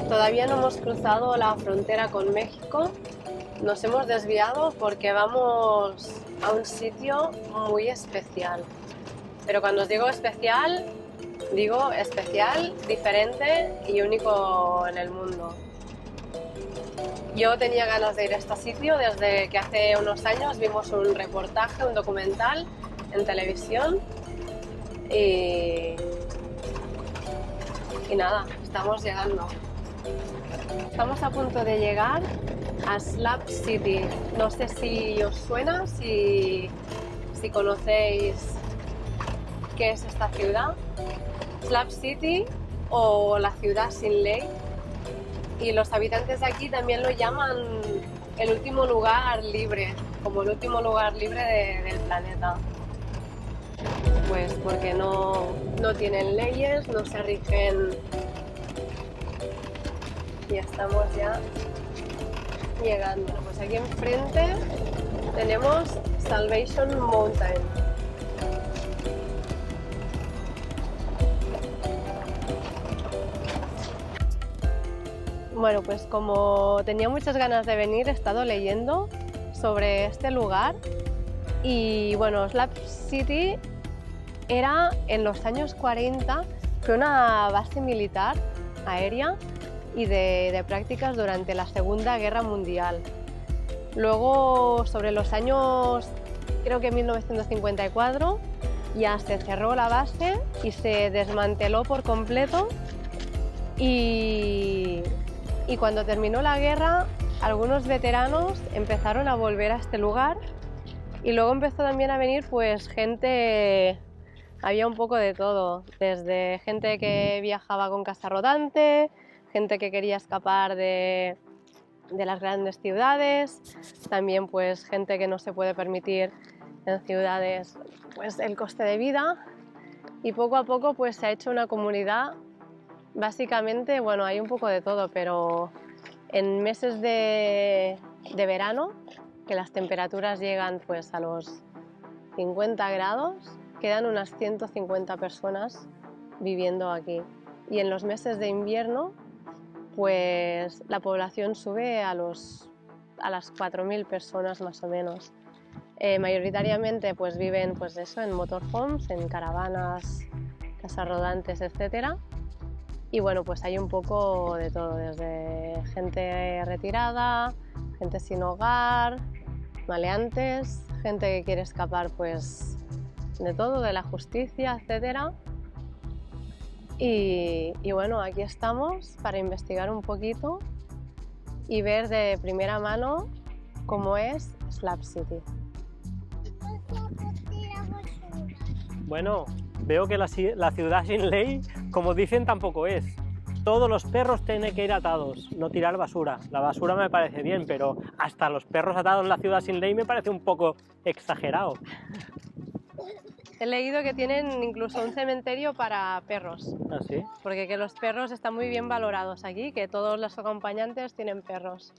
Todavía no hemos cruzado la frontera con México. Nos hemos desviado porque vamos a un sitio muy especial. Pero cuando os digo especial, diferente y único en el mundo. Yo tenía ganas de ir a este sitio desde que hace unos años vimos un reportaje, un documental en televisión y nada, estamos llegando. Estamos a punto de llegar a Slab City. No sé si os suena, si conocéis qué es esta ciudad. Slab City o la ciudad sin ley. Y los habitantes de aquí también lo llaman el último lugar libre, como el último lugar libre del planeta. Pues porque no tienen leyes, no se rigen. Y estamos ya llegando. Pues aquí enfrente tenemos Salvation Mountain. Bueno, pues como tenía muchas ganas de venir, he estado leyendo sobre este lugar y bueno, Slab City era en los años 40, fue una base militar aérea y de prácticas durante la Segunda Guerra Mundial. Luego, sobre los años, creo que 1954, ya se cerró la base y se desmanteló por completo y cuando terminó la guerra, algunos veteranos empezaron a volver a este lugar y luego empezó también a venir pues gente, había un poco de todo, desde gente que viajaba con casa rodante, gente que quería escapar de las grandes ciudades, también pues gente que no se puede permitir en ciudades pues el coste de vida y poco a poco pues se ha hecho una comunidad. Básicamente, bueno, hay un poco de todo, pero en meses de verano, que las temperaturas llegan pues a los 50 grados, quedan unas 150 personas viviendo aquí. Y en los meses de invierno, pues la población sube a las 4.000 personas más o menos. Mayoritariamente pues viven pues eso, en motorhomes, en caravanas, casas rodantes, etcétera. Y bueno, pues hay un poco de todo, desde gente retirada, gente sin hogar, maleantes, gente que quiere escapar pues de todo, de la justicia, etc. Y bueno, aquí estamos para investigar un poquito y ver de primera mano cómo es Slab City. Bueno, veo que la ciudad sin ley, como dicen, tampoco es. Todos los perros tienen que ir atados, no tirar basura. La basura me parece bien, pero hasta los perros atados en la ciudad sin ley me parece un poco exagerado. He leído que tienen incluso un cementerio para perros. ¿Ah, sí? Porque que los perros están muy bien valorados aquí, que todos los acompañantes tienen perros.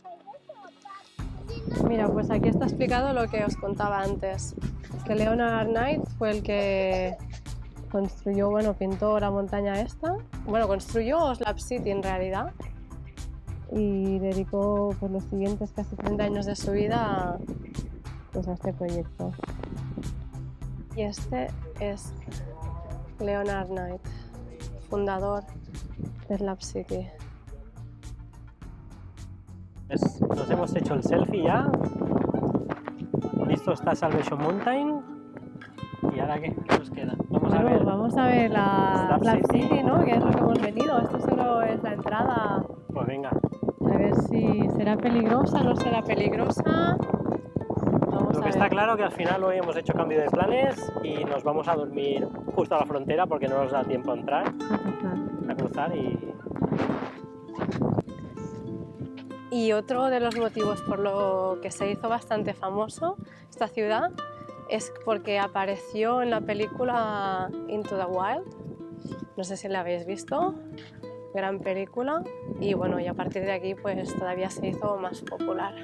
Mira, pues aquí está explicado lo que os contaba antes, que Leonard Knight fue el que construyó, bueno, pintó la montaña esta, bueno, construyó Slab City en realidad y dedicó pues, los siguientes casi 30 años de su vida pues, a este proyecto. Y este es Leonard Knight, fundador de Slab City. Nos hemos hecho el selfie ya. Listo está Salvation Mountain. ¿Y ahora qué nos queda? Vamos a ver la Slab City, ¿no? Que es lo que hemos venido. Esto solo es la entrada. Pues venga. A ver si será peligrosa, no será peligrosa. Lo que está claro que al final hoy hemos hecho cambio de planes y nos vamos a dormir justo a la frontera porque no nos da tiempo a entrar, a cruzar Y otro de los motivos por lo que se hizo bastante famoso esta ciudad es porque apareció en la película Into the Wild. No sé si la habéis visto, gran película. Y bueno, y a partir de aquí pues todavía se hizo más popular.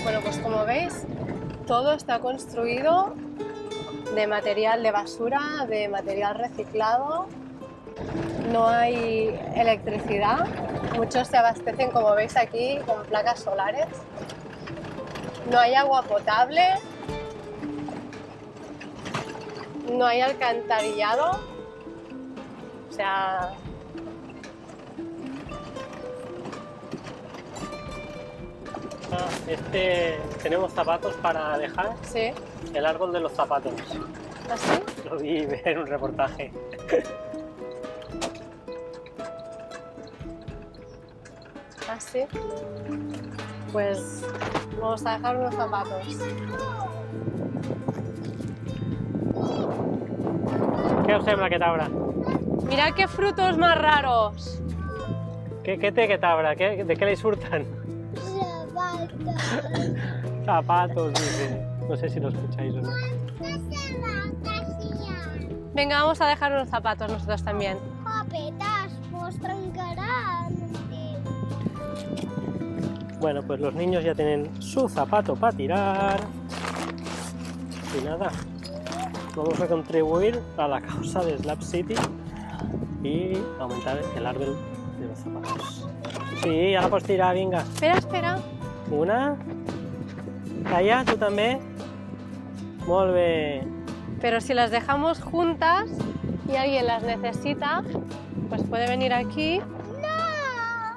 Bueno, pues como veis, todo está construido de material de basura, de material reciclado. No hay electricidad, muchos se abastecen, como veis aquí, con placas solares. No hay agua potable, no hay alcantarillado, o sea... Tenemos zapatos para dejar. Sí. El árbol de los zapatos. ¿Así? Lo vi en un reportaje. ¿Así? Pues vamos a dejar unos zapatos. Què us sembla aquest arbre? Mirad qué frutos más raros. Què té aquest arbre? De què li surten? Zapatos, dice. No sé si lo escucháis o no. Venga, vamos a dejar unos zapatos nosotros también. Bueno, pues los niños ya tienen su zapato para tirar. Y nada, vamos a contribuir a la causa de Slab City y aumentar el árbol de los zapatos. Sí, ya la pots tirar, vinga. Espera, espera. Una. Calla, tú también. Molt bé. Pero si las dejamos juntas y alguien las necesita, pues puede venir aquí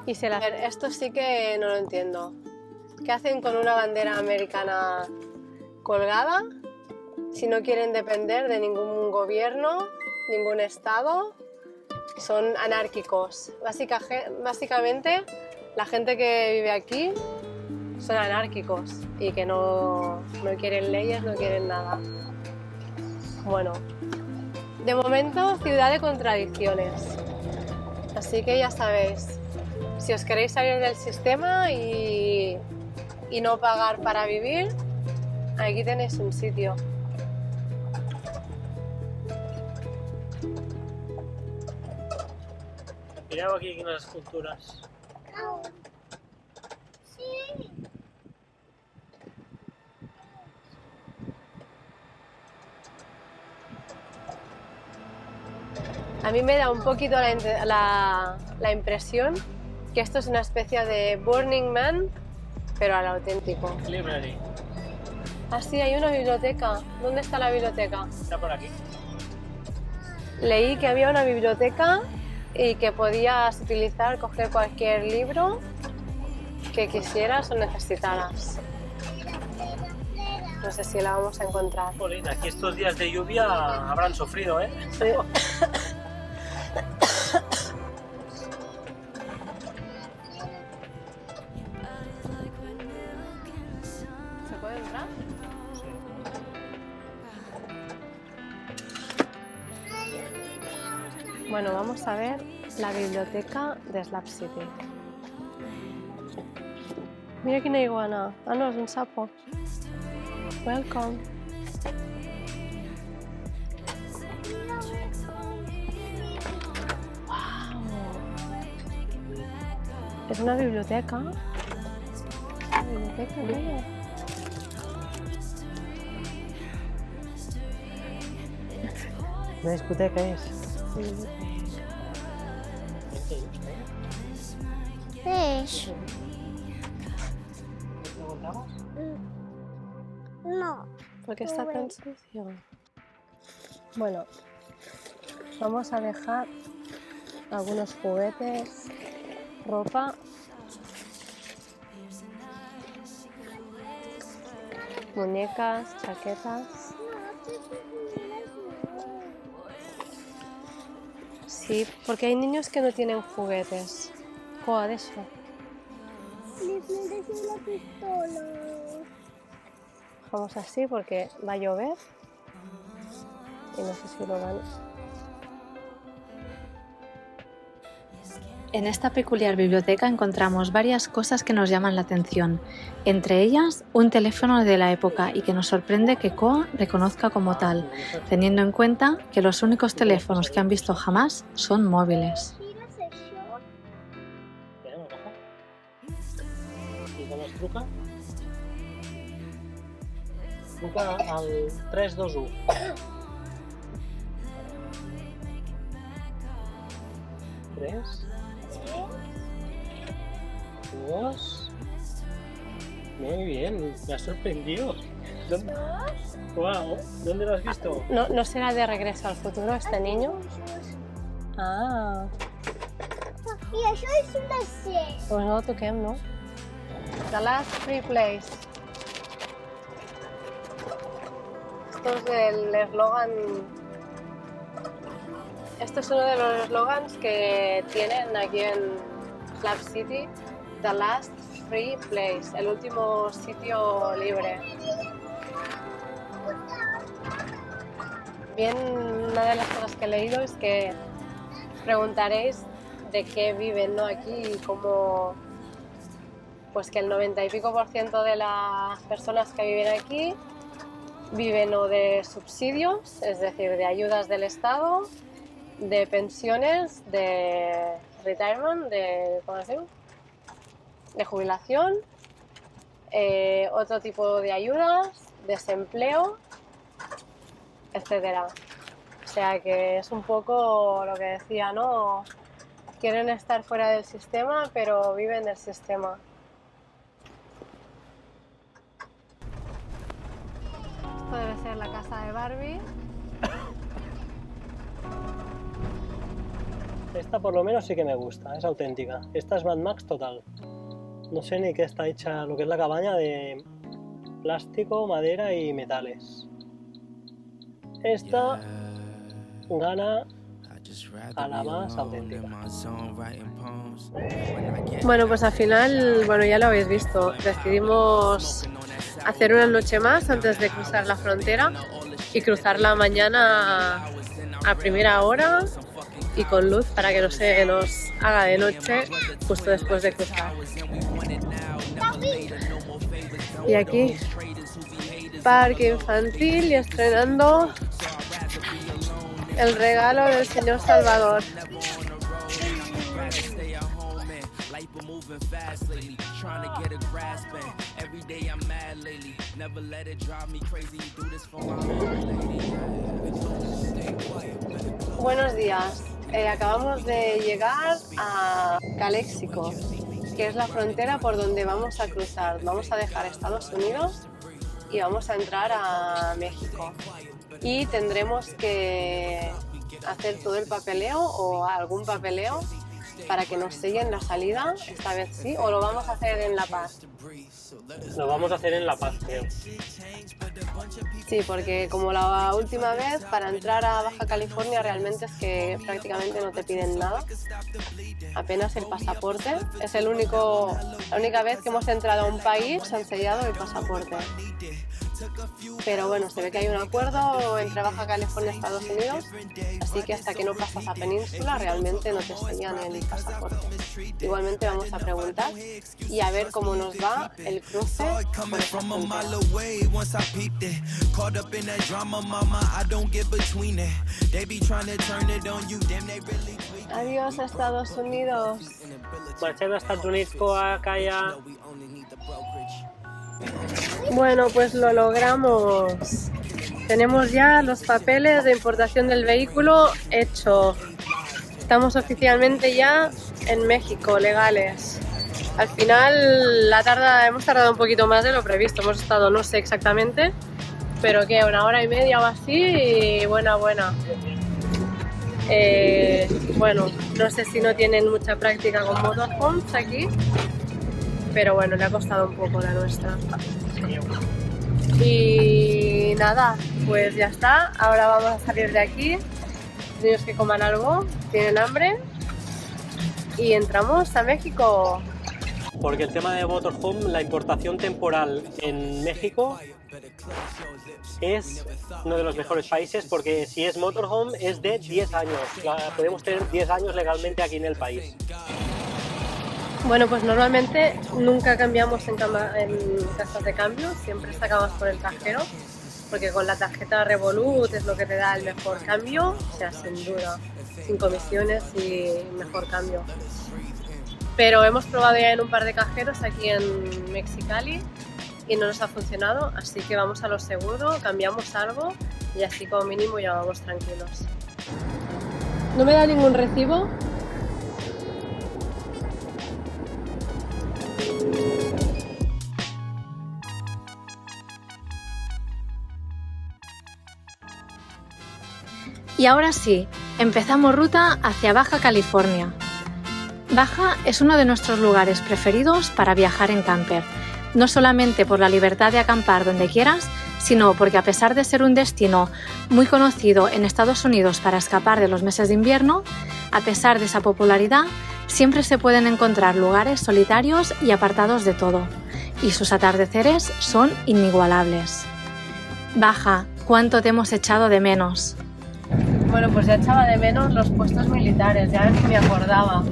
y se las... Esto sí que no lo entiendo. ¿Qué hacen con una bandera americana colgada si no quieren depender de ningún gobierno, ningún estado? Son anárquicos. Básicamente, la gente que vive aquí son anárquicos y que no quieren leyes, no quieren nada. Bueno, de momento, ciudad de contradicciones. Así que ya sabéis, si os queréis salir del sistema y no pagar para vivir, aquí tenéis un sitio. Mireu aquí quines escultures. Sí. A mí me da un poquito la impresión que esto es una especie de Burning Man, pero al auténtico. Library. Ah, sí, hay una biblioteca. ¿Dónde está la biblioteca? Está por aquí. Leí que había una biblioteca y que podías utilizar, coger cualquier libro que quisieras o necesitaras. No sé si la vamos a encontrar. Jolín, aquí estos días de lluvia habrán sufrido, ¿eh? Sí. ¿Se puede entrar? Bueno, vamos a ver la biblioteca de Slab City. Mira quina iguana. Ah, no, és un sapo. Welcome. Wow. Es una biblioteca. Una biblioteca, mira. Una discoteca és. Peix. No. ¿Por qué está tan sucio? Bueno, vamos a dejar algunos juguetes, ropa, muñecas, chaquetas. Sí, porque hay niños que no tienen juguetes. Coa de eso. Les mereces la pistola. Dejamos así porque va a llover y no sé si lo van. En esta peculiar biblioteca encontramos varias cosas que nos llaman la atención, entre ellas un teléfono de la época y que nos sorprende que Koa reconozca como tal, teniendo en cuenta que los únicos teléfonos que han visto jamás son móviles. Mires això? Mireu, agafa. I com es truca? Truca al 321. Tres. Dos. Muy bien, me ha sorprendido. Wow, ¿dónde lo has visto? ¿No será de Regreso al Futuro este niño? Ah, I això és una C. pues no lo toquem, ¿no? The Last Free Place. Esto es del eslogan. Esto es uno de los eslogans que tienen aquí en Club City. The Last Free Place, el último sitio libre. Bien, una de las cosas que he leído es que preguntaréis de qué viven, ¿no? Aquí y cómo, pues que el 90 y pico % de las personas que viven aquí viven o de subsidios, es decir, de ayudas del Estado, de pensiones, de retirement, ¿cómo se dice? De jubilación, otro tipo de ayudas, desempleo, etcétera. O sea que es un poco lo que decía, ¿no? Quieren estar fuera del sistema, pero viven del sistema. Esto debe ser la casa de Barbie. Esta por lo menos sí que me gusta, es auténtica. Esta es Mad Max total. No sé ni qué está hecha, lo que es la cabaña, de plástico, madera y metales. Esta gana a la más auténtica. Bueno, pues al final, bueno, ya lo habéis visto, decidimos hacer una noche más antes de cruzar la frontera y cruzarla mañana a primera hora y con luz para que no se nos haga de noche justo después de cruzar. Y aquí, parque infantil y estrenando el regalo del señor Salvador. Buenos días, acabamos de llegar a Calexico, que es la frontera por donde vamos a cruzar. Vamos a dejar Estados Unidos y vamos a entrar a México. Y tendremos que hacer todo el papeleo o algún papeleo para que nos sellen la salida, esta vez sí, o lo vamos a hacer en La Paz. Lo vamos a hacer en La Paz, creo. Sí, porque como la última vez, para entrar a Baja California realmente es que prácticamente no te piden nada, apenas el pasaporte. Es la única vez que hemos entrado a un país, se han sellado el pasaporte. Pero bueno, se ve que hay un acuerdo entre Baja California y Estados Unidos, así que hasta que no pasas a Península realmente no te sellan el pasaporte. Igualmente vamos a preguntar y a ver cómo nos va el cruce por esta frontera. Adiós, Estados Unidos. Marxem als Estats Units, acá ya. Bueno, pues lo logramos. Tenemos ya los papeles de importación del vehículo hecho. Estamos oficialmente ya en México, legales. Al final hemos tardado un poquito más de lo previsto. Hemos estado, no sé exactamente, pero que 1 hora y media o así, y buena. Bueno, no sé si no tienen mucha práctica con motorhomes aquí, pero bueno, le ha costado un poco la nuestra. Y nada, pues ya está. Ahora vamos a salir de aquí. Los niños que coman algo, tienen hambre. Y entramos a México. Porque el tema de motorhome, la importación temporal en México es uno de los mejores países, porque si es motorhome es de 10 años. Podemos tener 10 años legalmente aquí en el país. Bueno, pues normalmente nunca cambiamos en casas de cambio, siempre sacamos por el cajero, porque con la tarjeta Revolut es lo que te da el mejor cambio, o sea, sin duda, sin comisiones y mejor cambio. Pero hemos probado ya en un par de cajeros aquí en Mexicali y no nos ha funcionado, así que vamos a lo seguro, cambiamos algo y así como mínimo ya vamos tranquilos. ¿No me da ningún recibo? Y ahora sí, empezamos ruta hacia Baja California. Baja es uno de nuestros lugares preferidos para viajar en camper, no solamente por la libertad de acampar donde quieras, sino porque a pesar de ser un destino muy conocido en Estados Unidos para escapar de los meses de invierno, a pesar de esa popularidad, siempre se pueden encontrar lugares solitarios y apartados de todo, y sus atardeceres son inigualables. Baja, ¿cuánto te hemos echado de menos? Bueno, pues ya echaba de menos los puestos militares, ya ni me acordaba.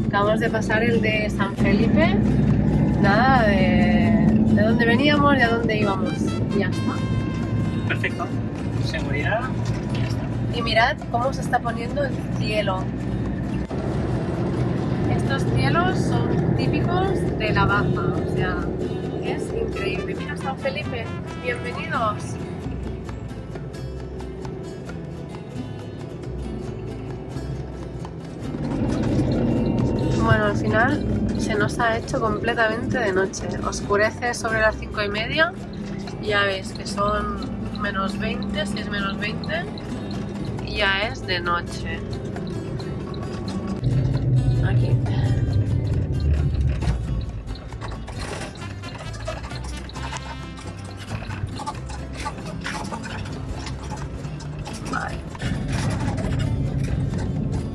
Acabamos de pasar el de San Felipe, nada de dónde veníamos y a dónde íbamos, y ya está. Perfecto, seguridad y ya está. Y mirad cómo se está poniendo el cielo. Estos cielos son típicos de la Baja, o sea, es increíble. Mira San Felipe, bienvenidos. Bueno, al final se nos ha hecho completamente de noche. Oscurece sobre las 5:30 y ya veis que son menos 20, 6 menos 20 y ya es de noche. Aquí. Vale.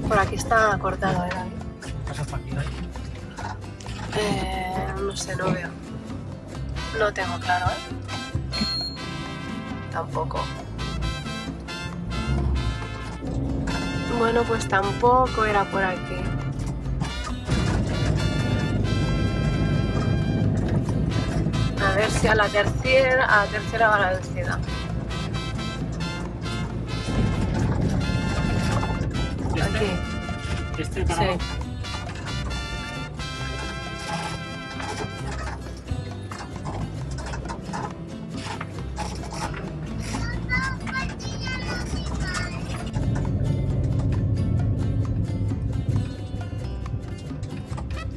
Por aquí está cortado, ¿eh? No sé, no veo. No tengo claro, ¿eh? Tampoco. Bueno, pues tampoco era por aquí. A ver si a la tercera va la vencida. Aquí. ¿Este para Sí. abajo?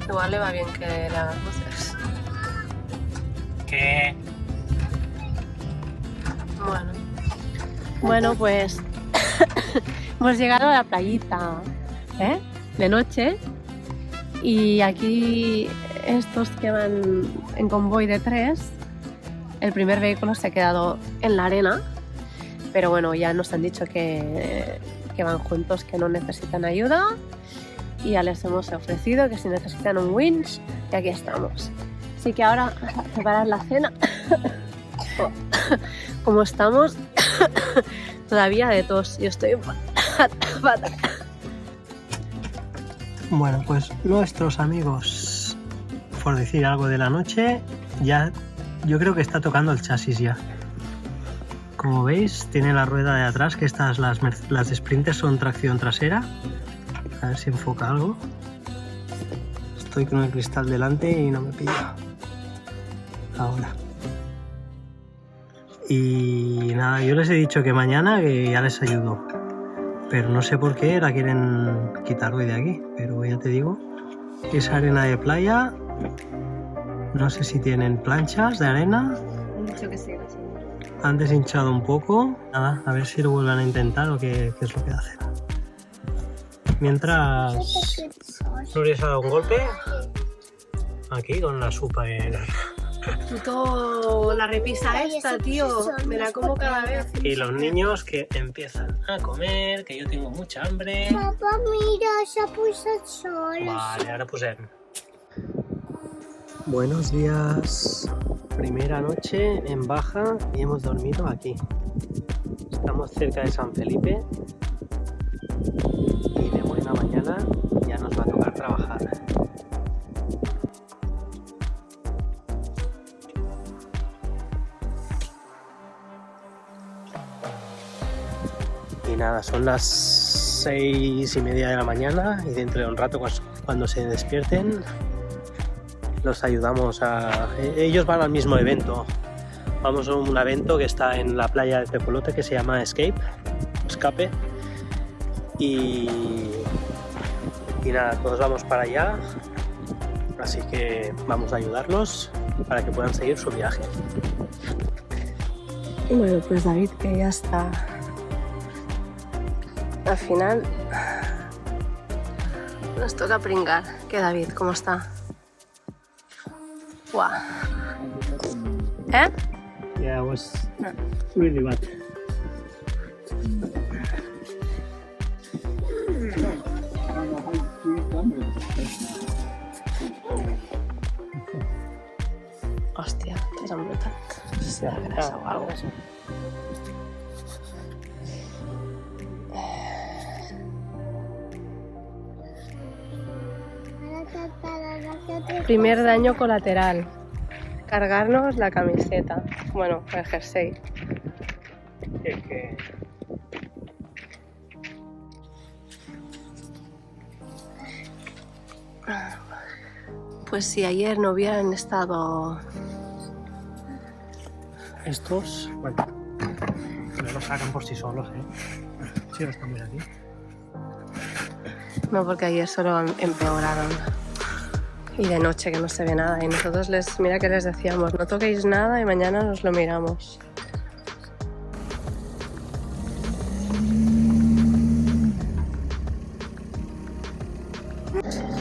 Igual le va bien que le hagas luces. ¿Qué? Bueno, pues hemos llegado a la playita, ¿eh? De noche. Y aquí estos que van en convoy de 3, el primer vehículo se ha quedado en la arena, pero bueno, ya nos han dicho que van juntos, que no necesitan ayuda. Y ya les hemos ofrecido que si necesitan un winch, y aquí estamos. Así que ahora a preparar la cena. Como estamos todavía de tos, yo estoy fatal. Bueno, pues nuestros amigos, por decir algo de la noche, ya yo creo que está tocando el chasis ya. Como veis, tiene la rueda de atrás, que estas las Sprinters son tracción trasera. A ver si enfoca algo. Estoy con el cristal delante y no me pilla. Ahora. Y nada, yo les he dicho que mañana que ya les ayudo. Pero no sé por qué la quieren quitar hoy de aquí. Pero ya te digo, es arena de playa. No sé si tienen planchas de arena. Han dicho que sí, la señora. Han deshinchado un poco. Nada, a ver si lo vuelven a intentar o qué es lo que hacen. Mientras Nuria se ha dado un golpe aquí con la sopa. Puto, la repisa esta, tío. Me la como cada vez. Y los niños que empiezan a comer, que yo tengo mucha hambre. Papá, mira, s'ha posat sola. Vale, ara posem. Buenos días. Primera noche en Baja y hemos dormido aquí. Estamos cerca de San Felipe. Y de buena mañana ya nos va a tocar trabajar. Y nada, son las 6:30 de la mañana y dentro de un rato, cuando se despierten, los ayudamos a... Ellos van al mismo evento. Vamos a un evento que está en la playa de Tepolote que se llama Escape. Y nada, todos vamos para allá. Así que vamos a ayudarlos para que puedan seguir su viaje. Bueno, pues David, que ya está. Al final nos toca pringar. ¿Qué, David? ¿Cómo está? Guau. ¿Eh? Yeah, it was really bad. Hòstia, t'has embrutat. No sé si de grasa o alguna cosa. Primer daño colateral. Cargarnos la camiseta. Bueno, el jersey. Pues si ayer no hubieran estado... Estos, bueno, no los sacan por sí solos, Sí, los están bien aquí. No, porque ayer solo empeoraron. Y de noche que no se ve nada. Y nosotros mira que les decíamos, no toquéis nada y mañana nos lo miramos.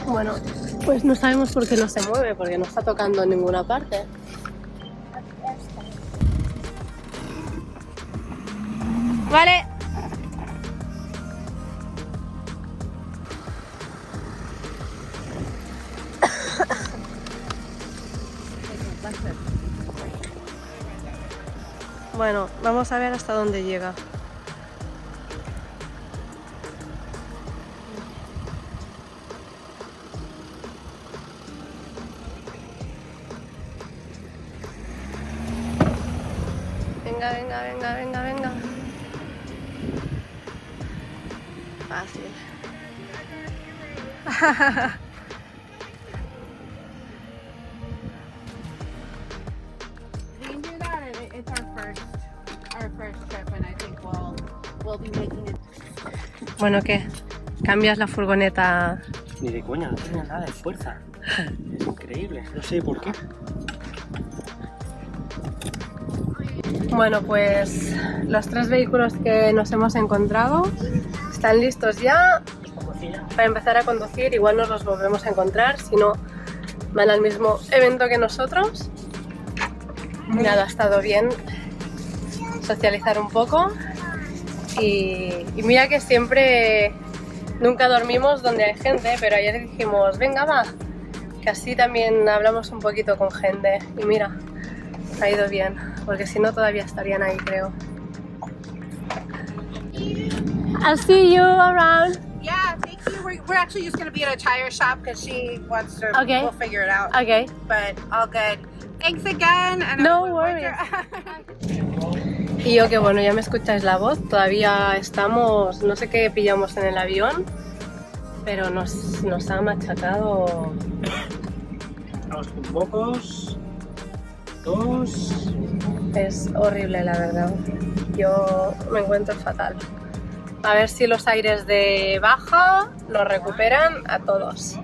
Bueno, pues no sabemos por qué no se mueve, porque no está tocando en ninguna parte. Vale. Bueno, vamos a ver hasta dónde llega. Venga, venga, venga, venga, venga. Fácil. We can do that, and it's our first trip, and I think we'll be making it. Bueno, ¿qué? ¿Cambias la furgoneta? Ni de coña, no tiene nada de fuerza. Es increíble, no sé por qué. Bueno, pues los 3 vehículos que nos hemos encontrado están listos ya para empezar a conducir. Igual nos los volvemos a encontrar, si no van al mismo evento que nosotros. Nada, ha estado bien socializar un poco y mira que siempre nunca dormimos donde hay gente, pero ayer dijimos, venga va, que así también hablamos un poquito con gente y mira, ha ido bien, porque si no todavía estarían ahí, creo. I'll see you around. Yeah, thank you. We're actually just gonna be at a tire shop because she wants to. Okay. We'll figure it out. Okay. But all good. Thanks again. And No worries. Y yo que bueno, ya me escucháis la voz, todavía estamos, no sé qué pillamos en el avión, pero nos ha machacado. Estamos con mocos, tos. Es horrible, la verdad. Yo me encuentro fatal. A ver si los aires de baja los recuperan a todos.